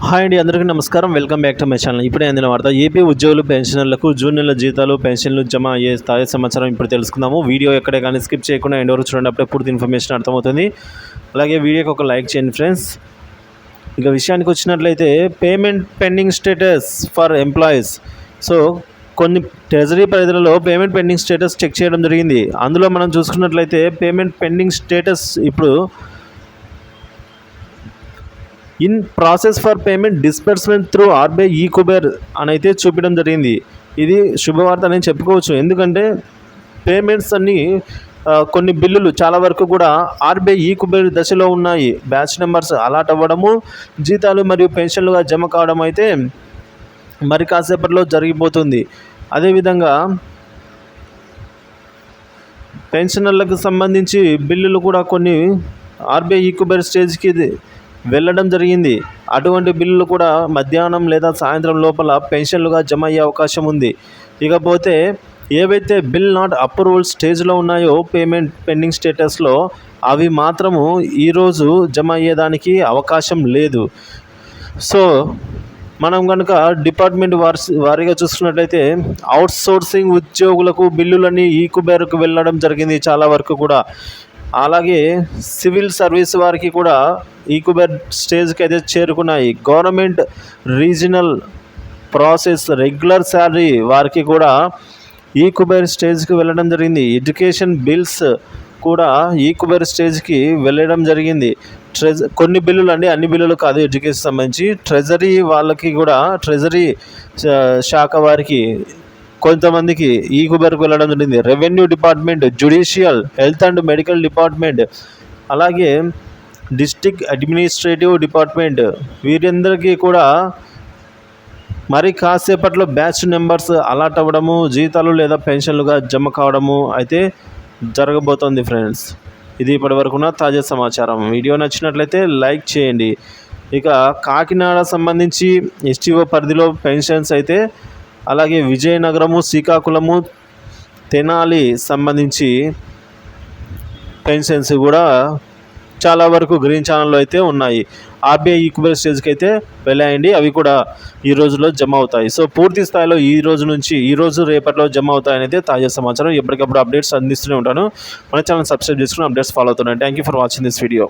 Hi అండి, అందరికీ నమస్కారం. Welcome back to my channel. ఇప్పుడే అందిన వార్త. ఏపీ ఉద్యోగులు పెన్షనర్లకు జూన్ నెల జీతాలు పెన్షన్లు జమ అయ్యే తాజా సమాచారం ఇప్పుడు తెలుసుకుందాము. వీడియో ఎక్కడే కానీ స్కిప్ చేయకుండా ఎండ్ వరకు చూడండి, అప్పుడే పూర్తి ఇన్ఫర్మేషన్ అర్థమవుతుంది. అలాగే వీడియోకి ఒక లైక్ చేయండి ఫ్రెండ్స్. ఇక విషయానికి వచ్చినట్లయితే payment pending status for employees. So కొన్ని ట్రెజరీ పరిధిలో పేమెంట్ పెండింగ్ స్టేటస్ చెక్ చేయడం జరిగింది. అందులో మనం చూసుకున్నట్లయితే పేమెంట్ పెండింగ్ స్టేటస్ ఇప్పుడు in process for payment disbursement through RBI ఈ కుబేర్ అని అయితే చూపించడం జరిగింది. ఇది శుభవార్త అని చెప్పుకోవచ్చు. ఎందుకంటే పేమెంట్స్ అన్నీ కొన్ని బిల్లులు చాలా వరకు కూడా ఆర్బీఐ ఈ కుబేర్ దశలో ఉన్నాయి. బ్యాచ్ నెంబర్స్ అలాట్ అవ్వడము, జీతాలు మరియు పెన్షన్లుగా జమ కావడం అయితే మరి కాసేపట్లో జరిగిపోతుంది. అదేవిధంగా పెన్షనర్లకు సంబంధించి బిల్లులు కూడా కొన్ని ఆర్బీఐ ఈ కుబేర్ స్టేజ్కి వెళ్ళడం జరిగింది. అటువంటి బిల్లులు కూడా మధ్యాహ్నం లేదా సాయంత్రం లోపల పెన్షన్లుగా జమ అయ్యే అవకాశం ఉంది. ఇకపోతే ఏవైతే బిల్ నాట్ అప్రూవల్ స్టేజ్లో ఉన్నాయో పేమెంట్ పెండింగ్ స్టేటస్లో, అవి మాత్రము ఈరోజు జమ అయ్యేదానికి అవకాశం లేదు. సో మనం కనుక డిపార్ట్మెంట్ వారీగా చూసుకున్నట్లయితే అవుట్సోర్సింగ్ ఉద్యోగులకు బిల్లులన్నీ ఈ కుబేర్కు వెళ్ళడం జరిగింది చాలా వరకు కూడా. అలాగే సివిల్ సర్వీస్ వారికి కూడా ఈ కుబేర్ స్టేజ్కి అయితే చేరుకున్నాయి. Government regional process regular salary వారికి కూడా ఈ కుబేర్ స్టేజ్కి వెళ్ళడం జరిగింది. ఎడ్యుకేషన్ బిల్స్ కూడా ఈ కుబేర్ స్టేజ్కి వెళ్ళడం జరిగింది. కొన్ని బిల్లులు అండి, అన్ని బిల్లులు కాదు ఎడ్యుకేషన్ సంబంధించి. ట్రెజరీ వాళ్ళకి కూడా, ట్రెజరీ శాఖ వారికి కొంతమందికి ఈ కుబేర్కు వెళ్ళడం జరిగింది. Revenue department, judicial, health and medical department, అలాగే డిస్ట్రిక్ట్ అడ్మినిస్ట్రేటివ్ డిపార్ట్మెంట్, వీరందరికీ కూడా మరి కాసేపట్లో బ్యాచ్ నెంబర్స్ అలాట్ అవ్వడము, జీతాలు లేదా పెన్షన్లుగా జమ కావడము అయితే జరగబోతోంది ఫ్రెండ్స్. ఇది ఇప్పటివరకున్న తాజా సమాచారం. వీడియో నచ్చినట్లయితే లైక్ చేయండి. ఇక కాకినాడ సంబంధించి ఎస్టీఓ పరిధిలో పెన్షన్స్ అయితే, అలాగే విజయనగరము, శ్రీకాకుళము, తెనాలి సంబంధించి పెన్షన్స్ కూడా చాలా వరకు గ్రీన్ ఛానల్లో అయితే ఉన్నాయి. ఆర్బీఐ ఈ కుబేర్ స్టేజ్కి అయితే వెళ్ళాయండి. అవి కూడా ఈ రోజులో జమ అవుతాయి. సో పూర్తి స్థాయిలో ఈ రోజు రేపట్లో జమ అవుతాయని అయితే తాజా సమాచారం. ఎప్పటికప్పుడు అప్డేట్స్ అందిస్తూనే ఉంటాను. మన ఛానల్ సబ్స్క్రైబ్ చేసుకుని అప్డేట్స్ ఫాలో అవుతున్నాను. Thank you for watching this video.